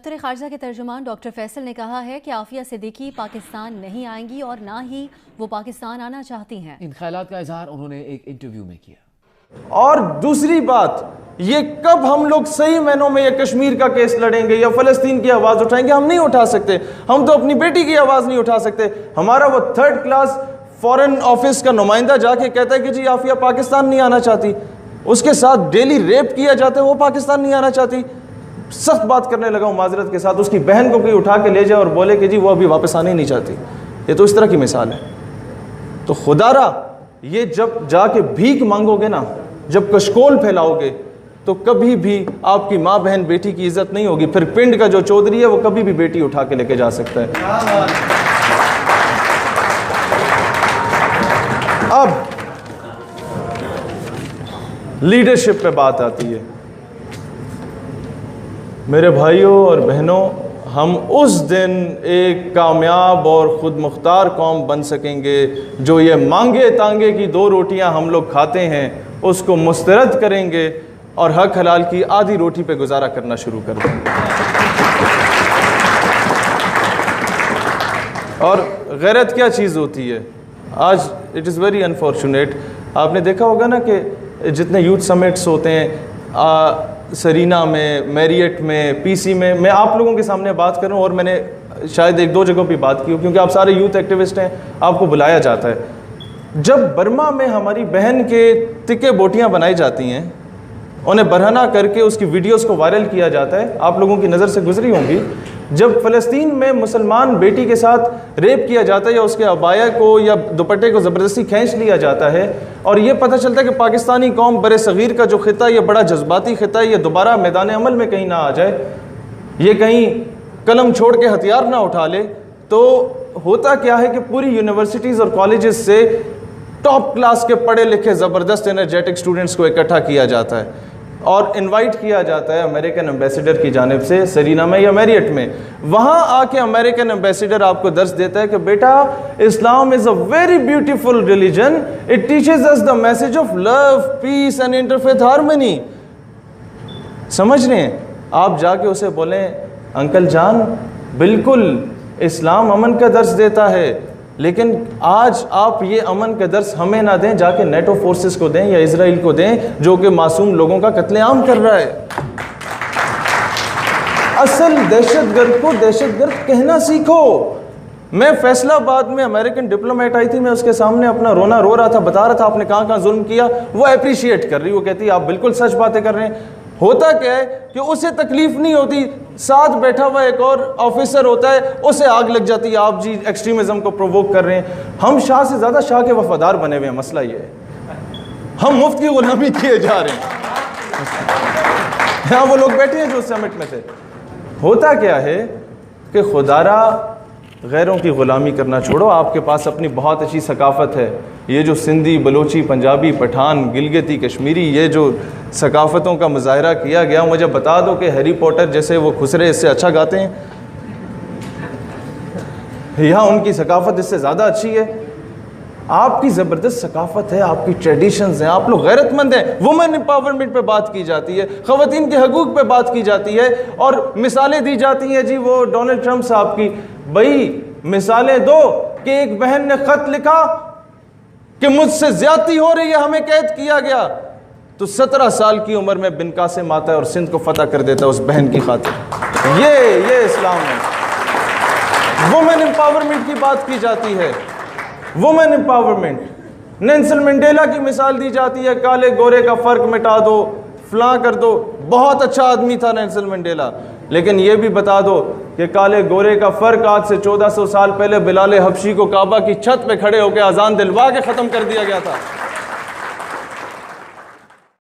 दफ्तर ख़ारजा के तर्जुमान डॉक्टर फैसल ने कहा है कि आफिया सिद्दीकी पाकिस्तान नहीं आएंगी और ना ही वो पाकिस्तान आना चाहती हैं। इन ख्यालात का इजहार उन्होंने एक इंटरव्यू में किया। और दूसरी बात, ये कब हम लोग सही मायनों में ये कश्मीर का केस लड़ेंगे या फ़लस्तीन की आवाज़ उठाएंगे, हम नहीं उठा सकते। हम तो अपनी बेटी की आवाज़ नहीं उठा सकते। हमारा वो 3rd क्लास फॉरेन ऑफिस का नुमाइंदा जाके कहता है कि जी आफिया पाकिस्तान नहीं आना चाहती, उसके साथ डेली रेप किया जाता है, वो पाकिस्तान नहीं आना चाहती। सख्त बात करने लगा हूँ माजरत के साथ, उसकी बहन को कोई उठा के ले जाए और बोले कि जी वो अभी वापस आने नहीं चाहती। ये तो इस तरह की मिसाल है। तो खुदारा ये जब जाके भीख मांगोगे ना, जब कशकोल फैलाओगे, तो कभी भी आपकी माँ बहन बेटी की इज्जत नहीं होगी। फिर पिंड का जो चौधरी है वो कभी भी बेटी उठा के लेके जा सकता है। अब लीडरशिप पे बात आती है। मेरे भाइयों और बहनों, हम उस दिन एक कामयाब और ख़ुद मुख्तार कौम बन सकेंगे जो ये मांगे तांगे की 2 रोटियां हम लोग खाते हैं उसको मुस्तरद करेंगे और हक हलाल की आधी रोटी पे गुजारा करना शुरू कर देंगे। और गैरत क्या चीज़ होती है? आज इट इज़ वेरी अनफॉर्चुनेट, आपने देखा होगा ना कि जितने यूथ समिट्स होते हैं सरीना में, मैरियट में, पीसी में, मैं आप लोगों के सामने बात करूं और मैंने शायद 1-2 जगहों पे बात की हो क्योंकि आप सारे यूथ एक्टिविस्ट हैं, आपको बुलाया जाता है। जब बर्मा में हमारी बहन के तिक्के बोटियां बनाई जाती हैं, उन्हें बरहना करके उसकी वीडियोस को वायरल किया जाता है, आप लोगों की नज़र से गुजरी होंगी। जब फ़लस्तीन में मुसलमान बेटी के साथ रेप किया जाता है या उसके अबाया को या दुपट्टे को ज़बरदस्ती खींच लिया जाता है और ये पता चलता है कि पाकिस्तानी कौम बर सग़ीर का जो ख़िता ये बड़ा जज्बाती ख़िता है, ये दोबारा मैदान अमल में कहीं ना आ जाए, ये कहीं कलम छोड़ के हथियार ना उठा ले, तो होता क्या है कि पूरी यूनिवर्सिटीज़ और कॉलेजेस से टॉप क्लास के पढ़े लिखे ज़बरदस्त एनर्जेटिक स्टूडेंट्स को इकट्ठा किया जाता है और इनवाइट किया जाता है अमेरिकन एम्बेसडर की जानिब से सरीना में या मैरियट में। वहाँ आके अमेरिकन एम्बेसडर आपको दर्स देता है कि बेटा Islam is a very beautiful religion, it teaches us the message of love, peace and interfaith harmony. समझ रहे हैं? आप जाके उसे बोलें अंकल जान बिल्कुल इस्लाम अमन का दर्स देता है, लेकिन आज आप ये अमन का दर्स हमें ना दें, जाके नेटो फोर्सेस को दें या इजराइल को दें जो कि मासूम लोगों का कत्लेआम कर रहा है। असल दहशतगर्द को दहशतगर्द कहना सीखो। मैं फैसलाबाद में अमेरिकन डिप्लोमेट आई थी, मैं उसके सामने अपना रोना रो रहा था, बता रहा था आपने कहाँ कहाँ जुल्म किया। वो अप्रिशिएट कर रही, वो कहती है आप बिल्कुल सच बातें कर रहे हैं। होता क्या है कि उसे तकलीफ नहीं होती, साथ बैठा हुआ एक और ऑफिसर होता है, उसे आग लग जाती है, आप जी एक्सट्रीमिज्म को प्रोवोक कर रहे हैं। हम शाह से ज़्यादा शाह के वफादार बने हुए हैं। मसला ये है हम मुफ्त की गुलामी किए जा रहे हैं। यहाँ वो लोग बैठे हैं जो समिट में थे। होता क्या है कि खुदारा गैरों की ग़ुलामी करना छोड़ो, आपके पास अपनी बहुत अच्छी सकाफ़त है। ये जो सिंधी, बलोची, पंजाबी, पठान, गिलगिती, कश्मीरी, ये जो सकाफ़तों का मुज़ाहरा किया गया, मुझे बता दो कि हैरी पॉटर जैसे वो खुसरे इससे अच्छा गाते हैं या उनकी सकाफ़त इससे ज़्यादा अच्छी है? आपकी ज़बरदस्त सकाफ़त है, आपकी ट्रेडिशंस हैं, आप लोग गैरतमंद हैं। वुमेन एम्पावरमेंट पे बात की जाती है, ख़वातीन के हकूक़ पे बात की जाती है और मिसालें दी जाती हैं जी वो डोनाल्ड ट्रंप साहब की। भाई मिसालें दो कि एक बहन ने ख़त लिखा कि मुझसे ज़्यादती हो रही है, हमें कैद किया गया, तो 17 साल की उम्र में बिन कासिम आता है और सिंध को फतह कर देता है उस बहन की खातिर। ये इस्लाम है। वुमेन एम्पावरमेंट की बात की जाती है, वुमेन एम्पावरमेंट। नेल्सन मंडेला की मिसाल दी जाती है, काले गोरे का फ़र्क मिटा दो, फलां कर दो। बहुत अच्छा आदमी था नेल्सन मंडेला, लेकिन ये भी बता दो कि काले गोरे का फ़र्क आज से 1400 साल पहले बिलाल हबशी को काबा की छत पे खड़े होकर अजान दिलवा के ख़त्म कर दिया गया था।